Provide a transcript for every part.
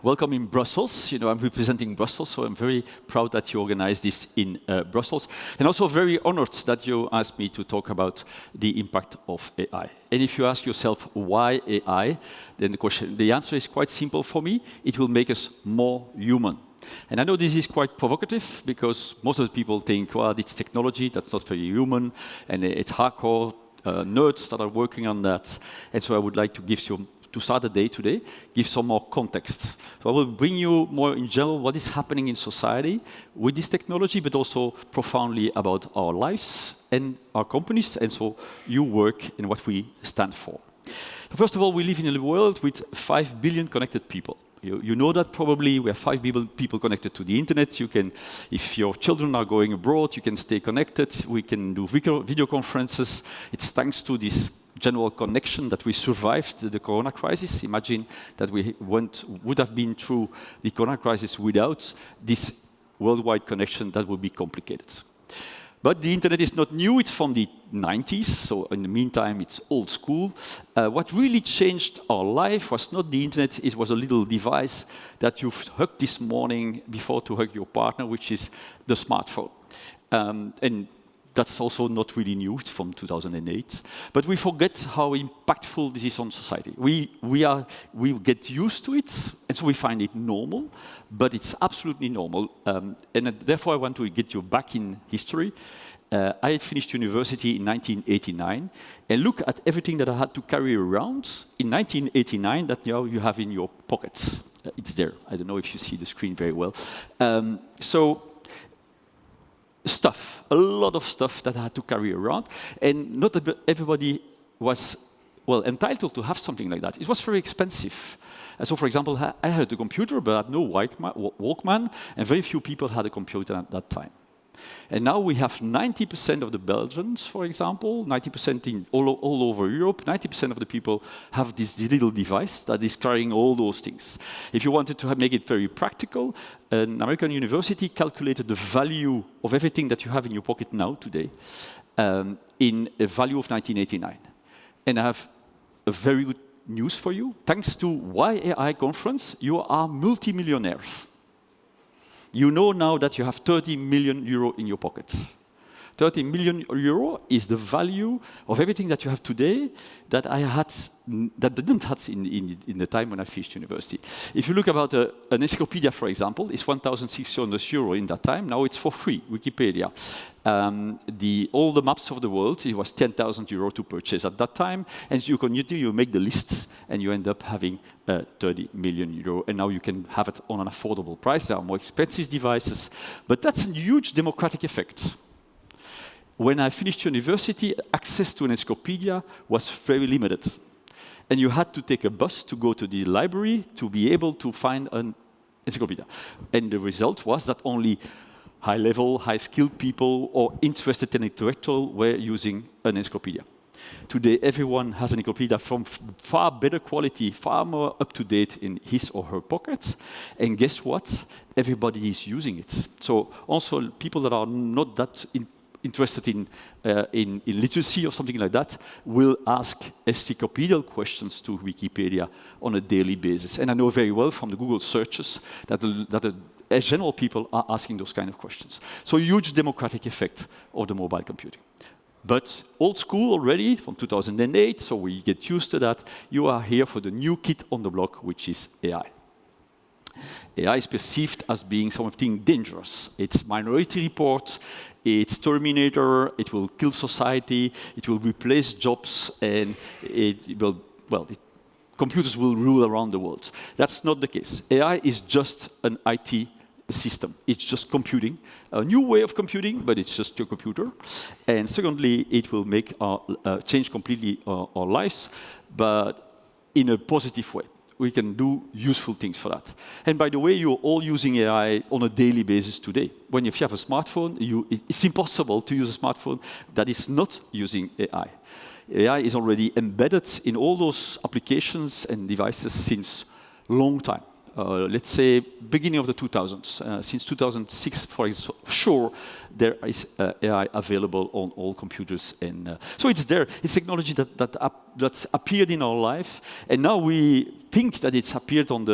welcome in Brussels. You know, I'm representing Brussels, so I'm very proud that you organized this in Brussels. And also very honored that you asked me to talk about the impact of AI. And if you ask yourself, why AI? Then the answer is quite simple for me. It will make us more human. And I know this is quite provocative, because most of the people think, well, it's technology, that's not very human, and it's hardcore nerds that are working on that. And so I would like to give you, to start the day today, give some more context. So I will bring you more in general what is happening in society with this technology, but also profoundly about our lives and our companies, and so your work and what we stand for. First of all, we live in a world with 5 billion connected people. You know that probably we have 5 billion people connected to the internet. You can, if your children are going abroad, you can stay connected. We can do video conferences. It's thanks to this general connection that we survived the corona crisis. Imagine that we would have been through the corona crisis without this worldwide connection. That would be complicated. But the internet is not new, it's from the 90s, so in the meantime it's old school. What really changed our life was not the internet, it was a little device that you've hugged this morning before to hug your partner, which is the smartphone. And that's also not really new, it's from 2008. But we forget how impactful this is on society. We get used to it, and so we find it normal, but it's absolutely normal. And therefore I want to get you back in history. I had finished university in 1989, and look at everything that I had to carry around in 1989 that now you have in your pockets. It's there. I don't know if you see the screen very well. Stuff, a lot of stuff that I had to carry around, and not everybody was, well, entitled to have something like that. It was very expensive. And so, for example, I had a computer, but I had no Walkman, and very few people had a computer at that time. And now we have 90% of the Belgians, for example, 90% all over Europe, 90% of the people have this little device that is carrying all those things. If you wanted to make it very practical, an American university calculated the value of everything that you have in your pocket now, today, in a value of 1989. And I have a very good news for you. Thanks to WHAI conference, you are multimillionaires. You know now that you have 30 million euro in your pocket. 30 million euro is the value of everything that you have today that I had, that didn't have in the time when I finished university. If you look about an encyclopedia, for example, it's 1,600 euro in that time. Now it's for free, Wikipedia. All the maps of the world, it was 10,000 euro to purchase at that time. And you make the list, and you end up having 30 million euro. And now you can have it on an affordable price. There are more expensive devices. But that's a huge democratic effect. When I finished university, access to an encyclopedia was very limited. And you had to take a bus to go to the library to be able to find an encyclopedia. And the result was that only high-level, high-skilled people or interested intellectuals were using an encyclopedia. Today, everyone has an encyclopedia from far better quality, far more up-to-date in his or her pocket. And guess what? Everybody is using it. So also, people that are not that interested in literacy or something like that will ask encyclopedial questions to Wikipedia on a daily basis. And I know very well from the Google searches that as general people are asking those kind of questions. So huge democratic effect of the mobile computing. But old school already from 2008, so we get used to that. You are here for the new kid on the block, which is AI. AI is perceived as being something dangerous. It's Minority Report, it's Terminator, it will kill society, it will replace jobs, and computers will rule around the world. That's not the case. AI is just an IT system. It's just computing, a new way of computing, but it's just your computer. And secondly, it will make change completely our lives, but in a positive way. We can do useful things for that. And by the way, you're all using AI on a daily basis today. When if you have a smartphone, it's impossible to use a smartphone that is not using AI. AI is already embedded in all those applications and devices since a long time. let's say, beginning of the 2000s. Since 2006, for sure, there is AI available on all computers. And so it's there. It's technology that's appeared in our life. And now we think that it's appeared on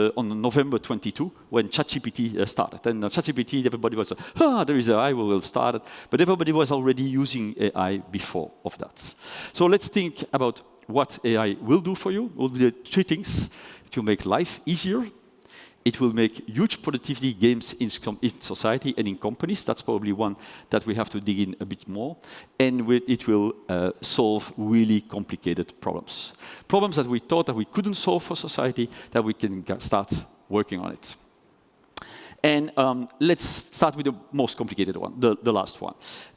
November 22, when ChatGPT started. And ChatGPT, everybody was, there is AI, we will start it. But everybody was already using AI before of that. So let's think about what AI will do for you. It will do three things. It will make life easier. It will make huge productivity gains in society and in companies. That's probably one that we have to dig in a bit more. And it will solve really complicated problems. Problems that we thought that we couldn't solve for society, that we can start working on it. And let's start with the most complicated one, the last one.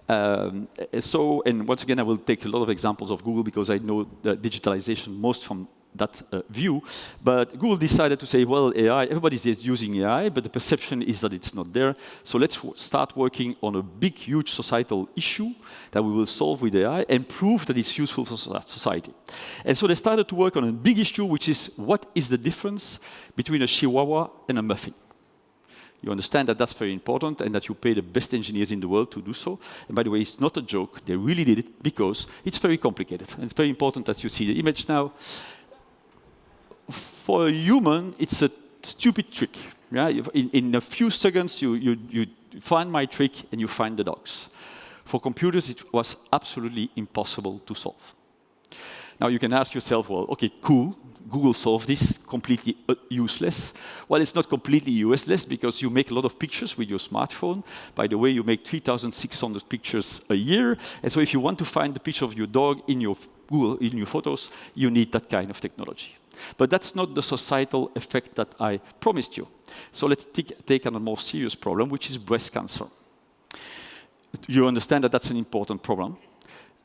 And once again, I will take a lot of examples of Google because I know the digitalization most from that view. But Google decided to say, well, AI, everybody's using AI, but the perception is that it's not there. So let's start working on a big, huge societal issue that we will solve with AI and prove that it's useful for society. And so they started to work on a big issue, which is what is the difference between a Chihuahua and a muffin? You understand that that's very important and that you pay the best engineers in the world to do so. And by the way, it's not a joke. They really did it because it's very complicated. And it's very important that you see the image now. For a human, it's a stupid trick. Yeah? In a few seconds, you find my trick and you find the dogs. For computers, it was absolutely impossible to solve. Now you can ask yourself, well, okay, cool. Google solved this, completely useless. Well, it's not completely useless because you make a lot of pictures with your smartphone. By the way, you make 3,600 pictures a year. And so if you want to find the picture of your dog in your Google, in your photos, you need that kind of technology. But that's not the societal effect that I promised you. So let's take on a more serious problem, which is breast cancer. You understand that that's an important problem.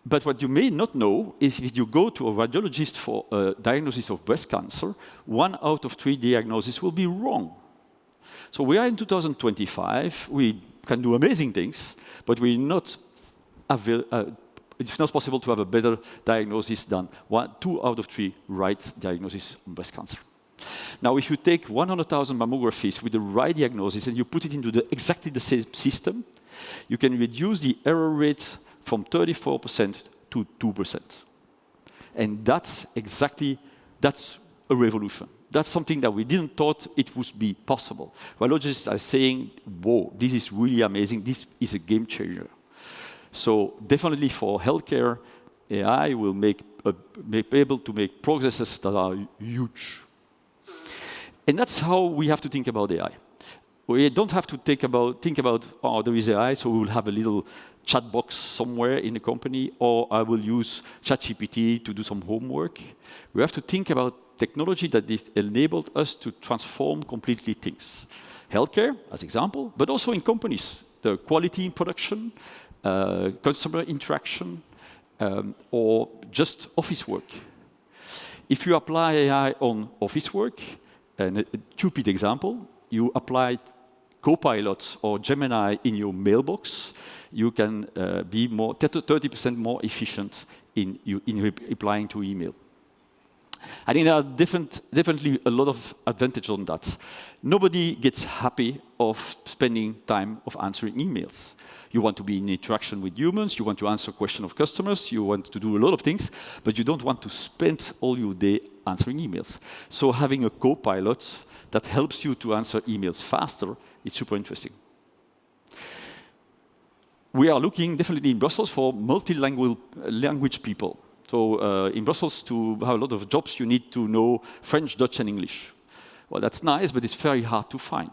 But what you may not know is if you go to a radiologist for a diagnosis of breast cancer, 1 out of 3 diagnoses will be wrong. So we are in 2025. We can do amazing things, but it's not possible to have a better diagnosis than 2 out of 3 right diagnoses on breast cancer. Now, if you take 100,000 mammographies with the right diagnosis and you put it into exactly the same system, you can reduce the error rate from 34% to 2%. And that's a revolution. That's something that we didn't thought it would be possible. Radiologists are saying, whoa, this is really amazing. This is a game changer. So definitely for healthcare, AI will be able to make progresses that are huge. And that's how we have to think about AI. We don't have to think about, oh, there is AI, so we will have a little chat box somewhere in the company, or I will use ChatGPT to do some homework. We have to think about technology that enabled us to transform completely things. Healthcare, as example, but also in companies. The quality in production, customer interaction, or just office work. If you apply AI on office work, and a stupid example, you apply Copilot or Gemini in your mailbox, you can be 30% more efficient in replying to email. I think there are definitely a lot of advantage on that. Nobody gets happy of spending time of answering emails. You want to be in interaction with humans, you want to answer questions of customers, you want to do a lot of things, but you don't want to spend all your day answering emails. So having a Copilot that helps you to answer emails faster, it's super interesting. We are looking definitely in Brussels for multilingual people. So in Brussels, to have a lot of jobs, you need to know French, Dutch, and English. Well, that's nice, but it's very hard to find.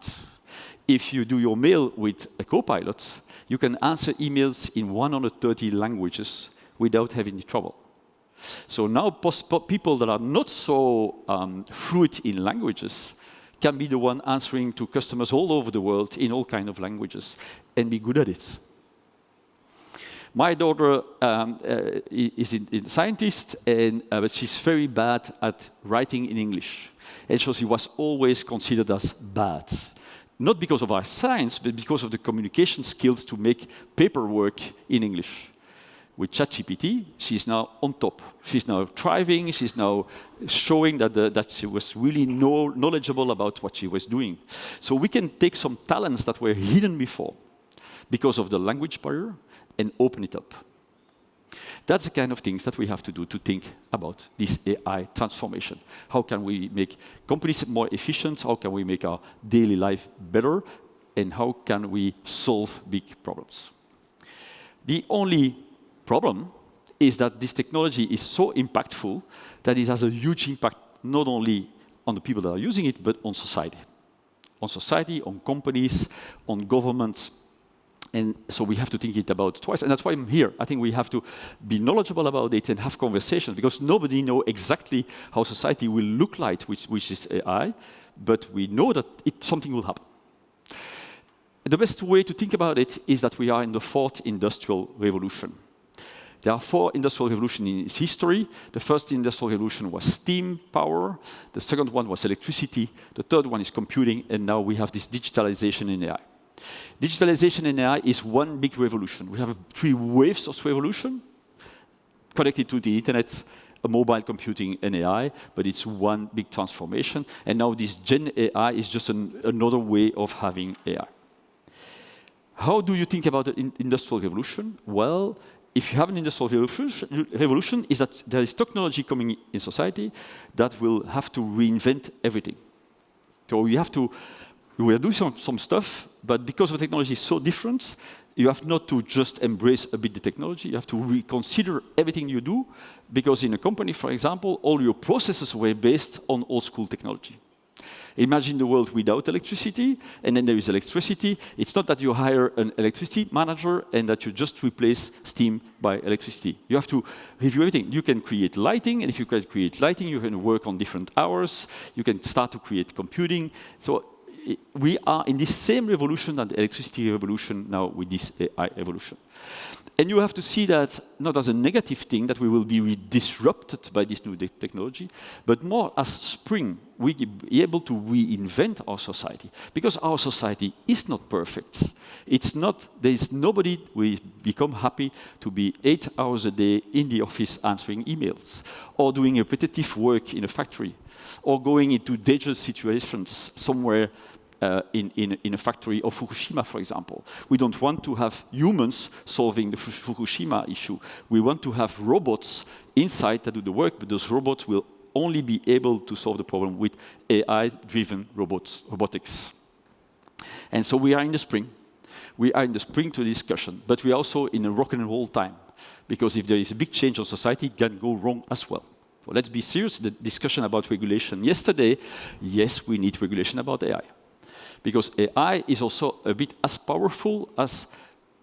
If you do your mail with a Copilot, you can answer emails in 130 languages without having any trouble. So now people that are not so fluent in languages can be the one answering to customers all over the world in all kinds of languages and be good at it. My daughter is a scientist, but she's very bad at writing in English. And so she was always considered as bad. Not because of our science, but because of the communication skills to make paperwork in English. With ChatGPT, she's now on top. She's now thriving. She's now showing that she was really knowledgeable about what she was doing. So we can take some talents that were hidden before because of the language barrier and open it up. That's the kind of things that we have to do to think about this AI transformation. How can we make companies more efficient? How can we make our daily life better? And how can we solve big problems? The only problem is that this technology is so impactful that it has a huge impact not only on the people that are using it, but on society. On society, on companies, on governments. And so we have to think it about twice. And that's why I'm here. I think we have to be knowledgeable about it and have conversations, because nobody knows exactly how society will look like with this AI, but we know that something will happen. The best way to think about it is that we are in the 4th industrial revolution. There are 4 industrial revolutions in its history. The first industrial revolution was steam power. The second one was electricity. The third one is computing. And now we have this digitalization in AI. Digitalization in AI is one big revolution. We have 3 waves of revolution connected to the internet, mobile computing, and AI, but it's one big transformation. And now this Gen AI is just another way of having AI. How do you think about the industrial revolution? Well, if you have an industrial revolution, is that there is technology coming in society that will have to reinvent everything. So we will do some stuff, but because the technology is so different, you have not to just embrace a bit the technology, you have to reconsider everything you do, because in a company, for example, all your processes were based on old school technology. Imagine the world without electricity, and then there is electricity. It's not that you hire an electricity manager and that you just replace steam by electricity. You have to review everything. You can create lighting, and if you can create lighting, you can work on different hours. You can start to create computing. So we are in this same revolution that the electricity revolution now with this AI evolution. And you have to see that not as a negative thing, that we will be disrupted by this new technology, but more as spring. We will be able to reinvent our society, because our society is not perfect. There is nobody who will become happy to be 8 hours a day in the office answering emails, or doing repetitive work in a factory, or going into dangerous situations somewhere in a factory of Fukushima, for example. We don't want to have humans solving the Fukushima issue. We want to have robots inside that do the work, but those robots will only be able to solve the problem with AI-driven robotics. And so we are in the spring. We are in the spring to the discussion, but we are also in a rock and roll time, because if there is a big change of society, it can go wrong as well. So let's be serious. The discussion about regulation yesterday, yes, we need regulation about AI. Because AI is also a bit as powerful as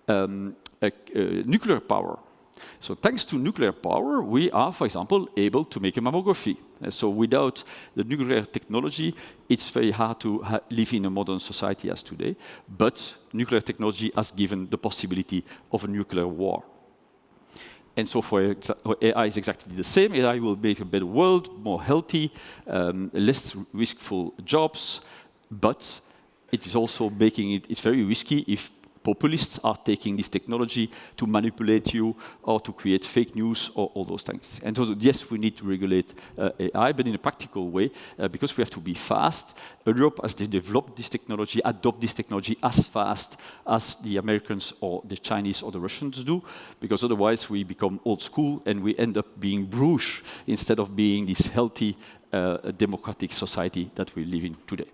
nuclear power. So thanks to nuclear power, we are, for example, able to make a mammography. So without the nuclear technology, it's very hard to live in a modern society as today. But nuclear technology has given the possibility of a nuclear war. And so for AI is exactly the same. AI will make a better world, more healthy, less riskful jobs, but it is also making it's very risky if populists are taking this technology to manipulate you or to create fake news or all those things. And so, yes, we need to regulate AI, but in a practical way, because we have to be fast. Europe has developed this technology, adopt this technology as fast as the Americans or the Chinese or the Russians do, because otherwise we become old school and we end up being Bruges instead of being this healthy, democratic society that we live in today.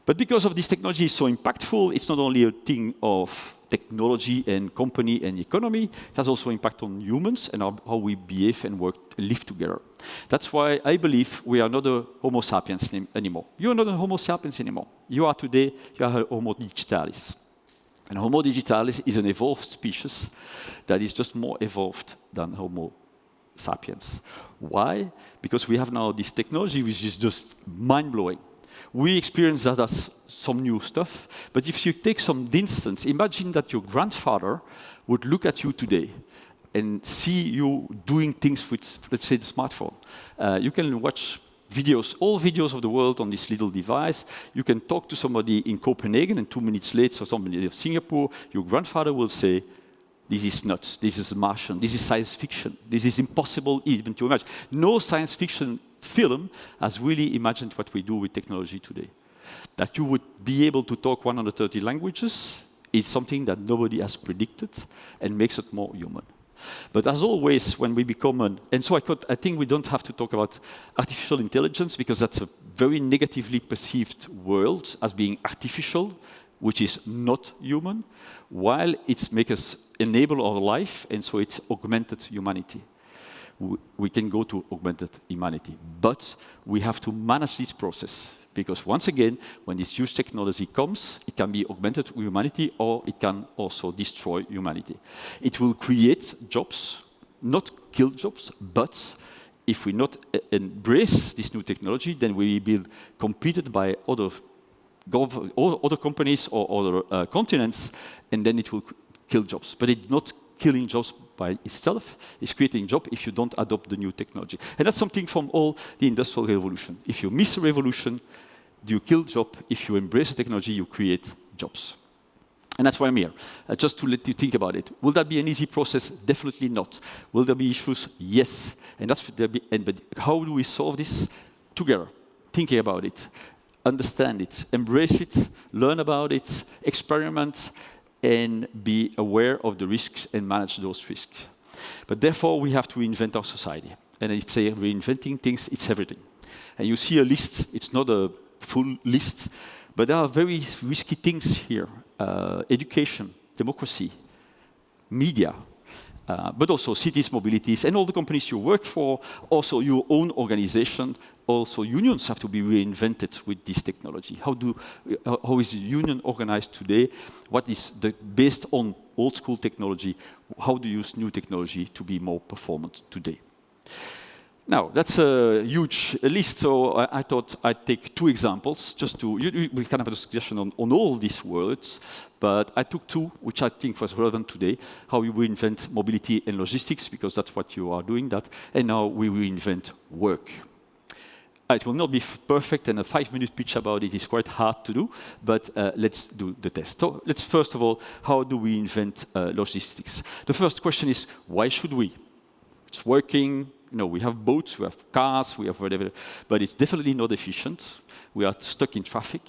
But because of this technology is so impactful, it's not only a thing of technology and company and economy, it has also impact on humans and how we behave and work and live together. That's why I believe we are not a Homo sapiens anymore. You are not a Homo sapiens anymore. You are today, you are a Homo digitalis. And Homo digitalis is an evolved species that is just more evolved than Homo sapiens. Why? Because we have now this technology which is just mind-blowing. We experience that as some new stuff, but if you take some distance, imagine that your grandfather would look at you today and see you doing things with, let's say, the smartphone. You can watch videos, all videos of the world on this little device. You can talk to somebody in Copenhagen, and 2 minutes later, or somebody in Singapore, your grandfather will say, this is nuts, this is Martian, this is science fiction, this is impossible even to imagine. No science fiction film has really imagined what we do with technology today. That you would be able to talk 130 languages is something that nobody has predicted and makes it more human. But as always, when we become and so I think we don't have to talk about artificial intelligence because that's a very negatively perceived world as being artificial, which is not human, while it's make us enable our life, and so it's augmented humanity. We can go to augmented humanity, but we have to manage this process. Because once again, when this huge technology comes, it can be augmented humanity or it can also destroy humanity. It will create jobs, not kill jobs, but if we not embrace this new technology, then we will be competed by other companies or other continents, and then it will kill jobs. But it's not killing jobs by itself, it's creating jobs if you don't adopt the new technology. And that's something from all the Industrial Revolution. If you miss a revolution, you kill jobs. If you embrace the technology, you create jobs. And that's why I'm here, just to let you think about it. Will that be an easy process? Definitely not. Will there be issues? Yes. And that's what but how do we solve this? Together, thinking about it, understand it, embrace it, learn about it, experiment, and be aware of the risks and manage those risks. But therefore, we have to reinvent our society. And if say reinventing things, it's everything. And you see a list, it's not a full list, but there are very risky things here. Education, democracy, media, but also cities, mobilities, and all the companies you work for, also your own organization, also unions have to be reinvented with this technology. How is the union organized today? What is based on old school technology? How do you use new technology to be more performant today? Now, that's a huge list, so I thought I'd take two examples, just to, we can have a discussion on all these words, but I took two, which I think was relevant today, how we reinvent mobility and logistics, because that's what you are doing that, and now we reinvent work. It will not be perfect, and a 5-minute pitch about it is quite hard to do, but let's do the test. So let's first of all, how do we invent logistics? The first question is, why should we? It's working. We have boats, we have cars, we have whatever, but it's definitely not efficient. We are stuck in traffic.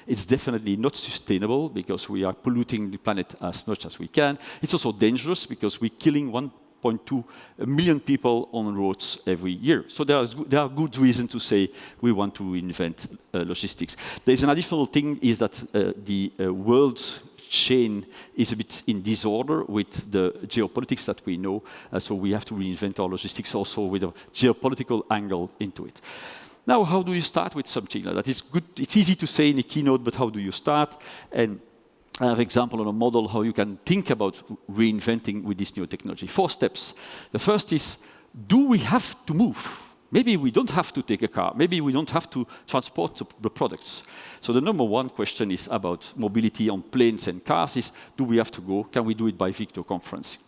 It's definitely not sustainable because we are polluting the planet as much as we can. It's also dangerous because we're killing 1.2 million people on roads every year. So there are good reasons to say we want to invent logistics. There's an additional thing is that the world's chain is a bit in disorder with the geopolitics that we know, so we have to reinvent our logistics also with a geopolitical angle into it. Now, how do you start with something like that? It's good. It's easy to say in a keynote, but how do you start? And I have an example on a model how you can think about reinventing with this new technology. 4 steps. The first is, do we have to move? Maybe we don't have to take a car. Maybe we don't have to transport the products. So the number one question is about mobility on planes and cars is, do we have to go? Can we do it by video conferencing?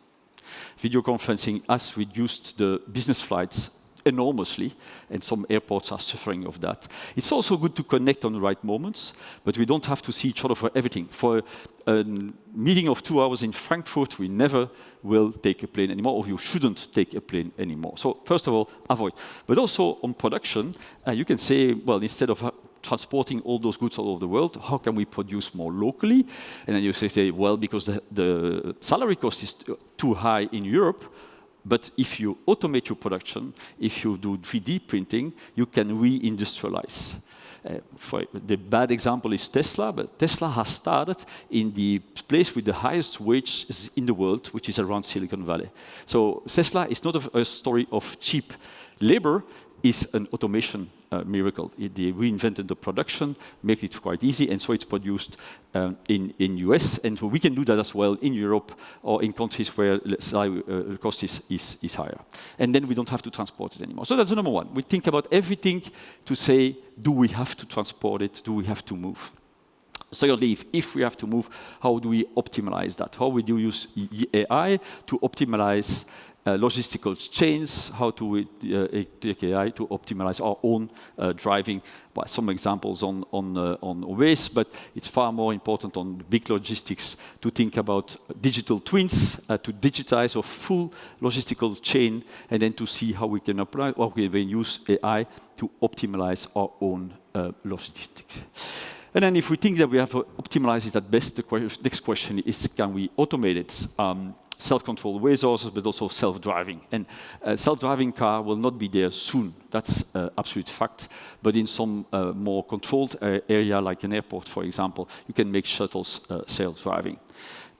Video conferencing has reduced the business flights enormously, and some airports are suffering of that. It's also good to connect on the right moments, but we don't have to see each other for everything. For a meeting of 2 hours in Frankfurt, we never will take a plane anymore, or you shouldn't take a plane anymore. So first of all, avoid. But also on production, you can say, well, instead of transporting all those goods all over the world, how can we produce more locally? And then you say, well, because the salary cost is too high in Europe. But if you automate your production, if you do 3D printing, you can re-industrialize. The bad example is Tesla, but Tesla has started in the place with the highest wages in the world, which is around Silicon Valley. So Tesla is not a story of cheap labor, it's an automation miracle. They reinvented the production, make it quite easy, and so it's produced in US, and we can do that as well in Europe or in countries where the cost is higher. And then we don't have to transport it anymore. So that's the number one. We think about everything to say, do we have to transport it? Do we have to move? Secondly, if we have to move, how do we optimize that? How would you use AI to optimize logistical chains, how to take AI to optimize our own driving. Well, some examples on ways, but it's far more important on big logistics to think about digital twins, to digitize a full logistical chain, and then to see how we can apply or we can use AI to optimize our own logistics. And then if we think that we have optimized it at best, the next question is, can we automate it? Self-controlled way sources, but also self-driving. And self-driving car will not be there soon. That's absolute fact. But in some more controlled area, like an airport, for example, you can make shuttles self-driving.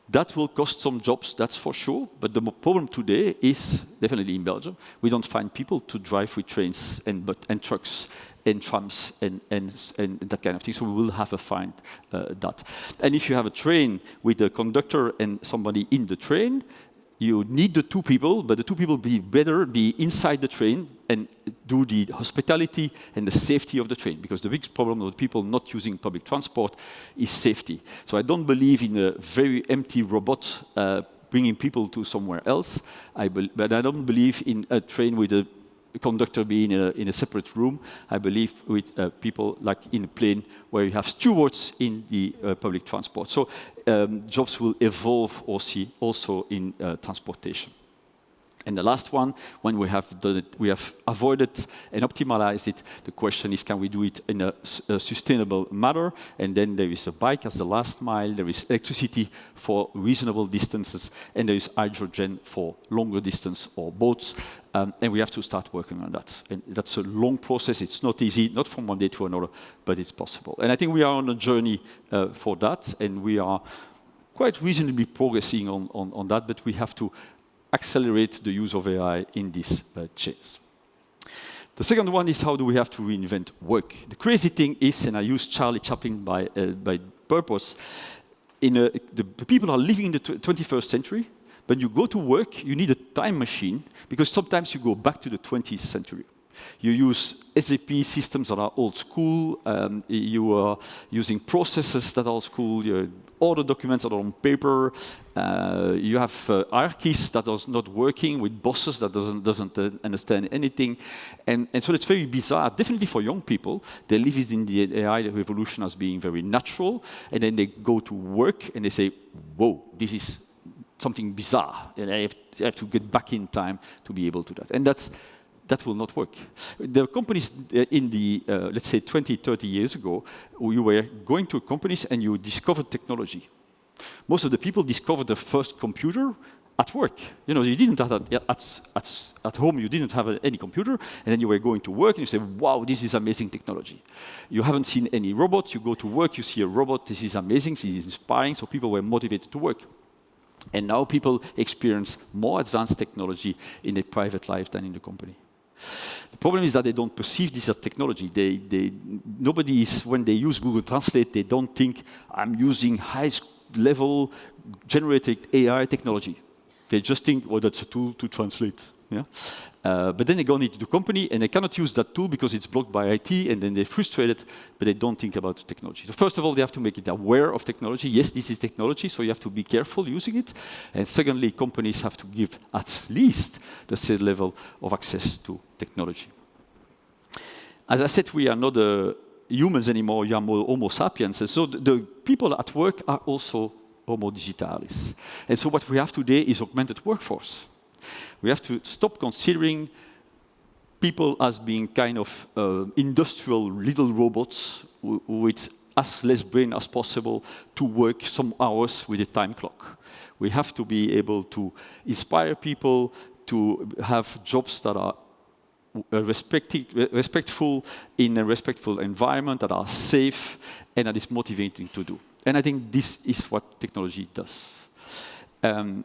That will cost some jobs, that's for sure. But the problem today is, definitely in Belgium, we don't find people to drive with trains and trucks and trams and that kind of thing. So we will have to find that. And if you have a train with a conductor and somebody in the train, you need the two people, but the two people be inside the train and do the hospitality and the safety of the train. Because the big problem of people not using public transport is safety. So I don't believe in a very empty robot bringing people to somewhere else. But I don't believe in a train with a conductor being in a separate room. I believe with people like in a plane where you have stewards in the public transport. So jobs will evolve also in transportation. And the last one, when we have done it, we have avoided and optimized it, the question is, can we do it in a sustainable manner? And then there is a bike as the last mile, there is electricity for reasonable distances, and there is hydrogen for longer distance or boats. And we have to start working on that. And that's a long process. It's not easy, not from one day to another, but it's possible. And I think we are on a journey for that, and we are quite reasonably progressing on that, but we have to accelerate the use of AI in these chains. The second one is, how do we have to reinvent work? The crazy thing is, and I use Charlie Chaplin by purpose, the people are living in the 21st century. When you go to work, you need a time machine, because sometimes you go back to the 20th century. You use SAP systems that are old school, you are using processes that are old school, you order documents that are on paper, you have hierarchies that are not working with bosses that doesn't understand anything. And so it's very bizarre, definitely for young people. They live in the AI revolution as being very natural, and then they go to work and they say, whoa, this is something bizarre, and I have to get back in time to be able to do that. And that will not work. The companies in the, let's say 20, 30 years ago, you were going to companies and you discovered technology. Most of the people discovered their first computer at work. You know, you didn't have that at home, you didn't have any computer, and then you were going to work and you say, wow, this is amazing technology. You haven't seen any robots, you go to work, you see a robot, this is amazing, this is inspiring, so people were motivated to work. And now people experience more advanced technology in their private life than in the company. The problem is that they don't perceive this as technology. Nobody is, when they use Google Translate, they don't think, I'm using high-level generated AI technology. They just think, well, that's a tool to translate. Yeah? But then they go into the company, and they cannot use that tool because it's blocked by IT, and then they're frustrated, but they don't think about technology. So first of all, they have to make it aware of technology. Yes, this is technology, so you have to be careful using it. And secondly, companies have to give at least the same level of access to technology. As I said, we are not humans anymore, we are more Homo sapiens. And so the people at work are also Homo digitalis. And so what we have today is augmented workforce. We have to stop considering people as being kind of industrial little robots with as less brain as possible to work some hours with a time clock. We have to be able to inspire people to have jobs that are respectful in a respectful environment, that are safe, and that is motivating to do. And I think this is what technology does. And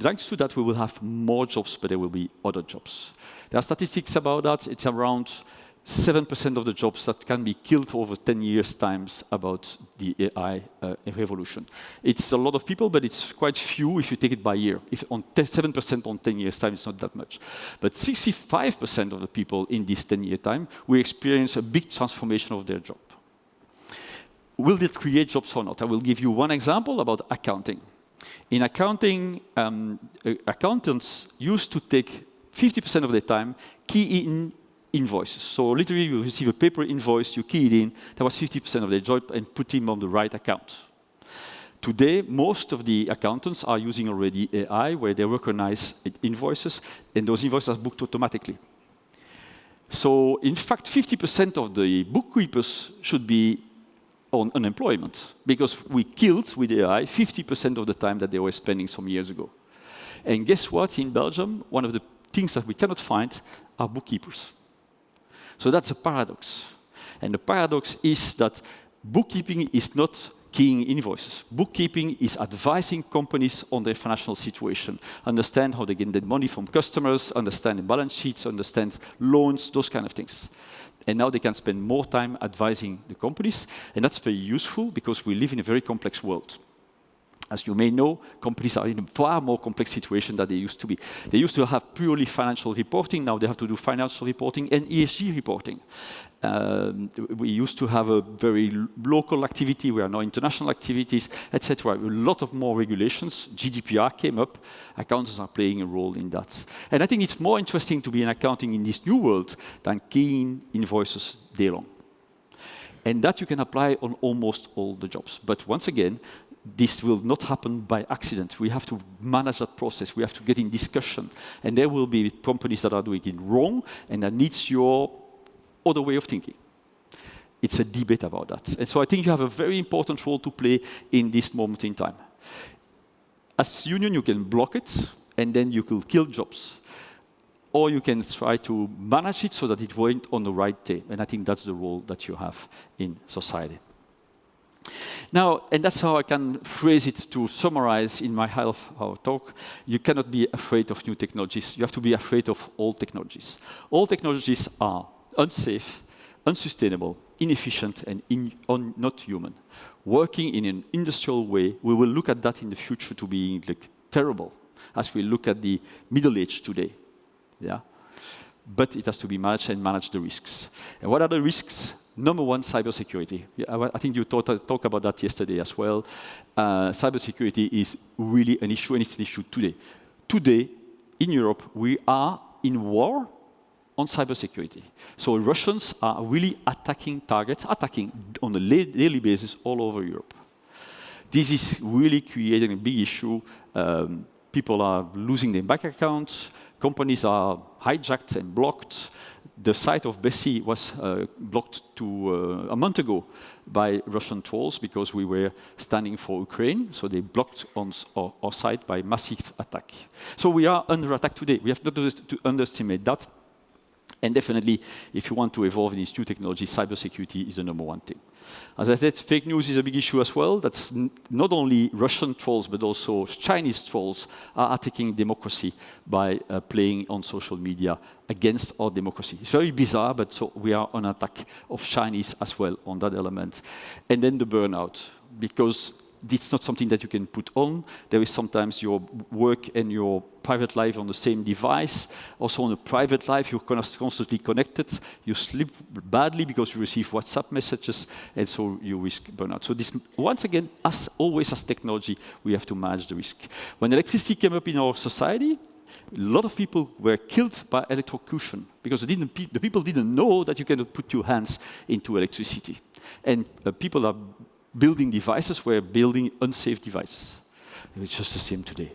thanks to that, we will have more jobs, but there will be other jobs. There are statistics about that. It's around 7% of the jobs that can be killed over 10 years' times about the AI revolution. It's a lot of people, but it's quite few if you take it by year. If on 7% on 10 years' time, it's not that much. But 65% of the people in this 10-year time will experience a big transformation of their job. Will it create jobs or not? I will give you one example about accounting. In accounting, accountants used to take 50% of their time key in invoices. So literally, you receive a paper invoice, you key it in. That was 50% of their job, and put him on the right account. Today, most of the accountants are using already AI, where they recognize invoices, and those invoices are booked automatically. So, in fact, 50% of the bookkeepers should be on unemployment, because we killed with AI 50% of the time that they were spending some years ago. And guess what? In Belgium, one of the things that we cannot find are bookkeepers. So that's a paradox. And the paradox is that bookkeeping is not keying invoices. Bookkeeping is advising companies on their financial situation, understand how they get their money from customers, understand the balance sheets, understand loans, those kind of things. And now they can spend more time advising the companies, and that's very useful because we live in a very complex world. As you may know, companies are in a far more complex situation than they used to be. They used to have purely financial reporting. Now they have to do financial reporting and ESG reporting. We used to have a very local activity. We are now international activities, etc. A lot of more regulations. GDPR came up. Accountants are playing a role in that. And I think it's more interesting to be in accounting in this new world than keying invoices day long. And that you can apply on almost all the jobs. But once again, this will not happen by accident. We have to manage that process. We have to get in discussion. And there will be companies that are doing it wrong, and that needs your other way of thinking. It's a debate about that. And so I think you have a very important role to play in this moment in time. As union, you can block it, and then you will kill jobs. Or you can try to manage it so that it went on the right day. And I think that's the role that you have in society. Now, and that's how I can phrase it to summarize in my half hour talk. You cannot be afraid of new technologies. You have to be afraid of all technologies. All technologies are unsafe, unsustainable, inefficient, and not human. Working in an industrial way, we will look at that in the future to be terrible, as we look at the Middle Age today. Yeah? But it has to be managed and manage the risks. And what are the risks? Number one, cybersecurity. I think you talked about that yesterday as well. Cybersecurity is really an issue, and it's an issue today. Today, in Europe, we are in war on cybersecurity. So Russians are really attacking targets, attacking on a daily basis all over Europe. This is really creating a big issue. People are losing their bank accounts. Companies are hijacked and blocked. The site of Bessie was blocked a month ago by Russian trolls because we were standing for Ukraine. So they blocked our site by massive attack. So we are under attack today. We have not to underestimate that. And definitely, if you want to evolve in this new technology, cybersecurity is the number one thing. As I said, fake news is a big issue as well. That's not only Russian trolls, but also Chinese trolls are attacking democracy by playing on social media against our democracy. It's very bizarre, but so we are on attack of Chinese as well on that element. And then the burnout, because it's not something that you can put on. There is sometimes your work and your private life on the same device. Also on a private life, you're constantly connected. You sleep badly because you receive WhatsApp messages, and so you risk burnout. So this, once again, as always as technology, we have to manage the risk. When electricity came up in our society, a lot of people were killed by electrocution because the people didn't know that you cannot put your hands into electricity. And people are building devices were building unsafe devices. It's just the same today.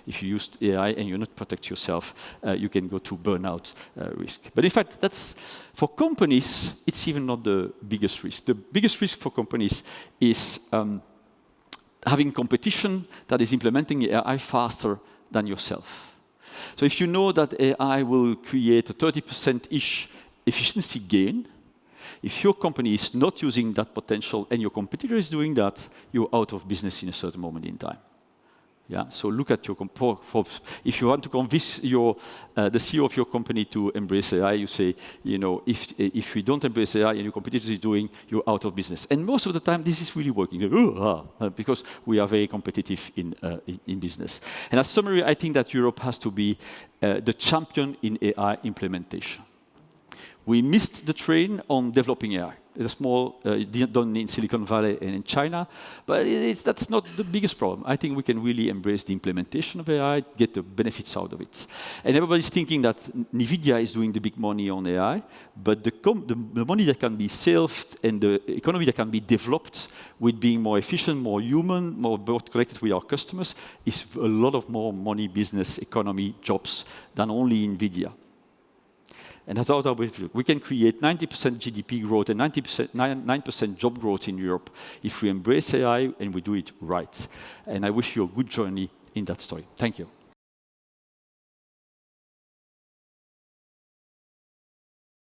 If you use AI and you not protect yourself, you can go to burnout risk. But in fact, that's for companies, it's even not the biggest risk. The biggest risk for companies is having competition that is implementing AI faster than yourself. So if you know that AI will create a 30%-ish efficiency gain, if your company is not using that potential and your competitor is doing that, you're out of business in a certain moment in time. Yeah. So look at your if you want to convince the CEO of your company to embrace AI, you say, you know, if we don't embrace AI and your competitor is doing, you're out of business. And most of the time, this is really working because we are very competitive in business. And as summary, I think that Europe has to be the champion in AI implementation. We missed the train on developing AI. It's a small, done in Silicon Valley and in China, but that's not the biggest problem. I think we can really embrace the implementation of AI, get the benefits out of it. And everybody's thinking that NVIDIA is doing the big money on AI, but the money that can be saved and the economy that can be developed with being more efficient, more human, more connected with our customers is a lot of more money, business, economy, jobs than only NVIDIA. And that's how we can create 90% GDP growth and 9% job growth in Europe if we embrace AI and we do it right. And I wish you a good journey in that story. Thank you.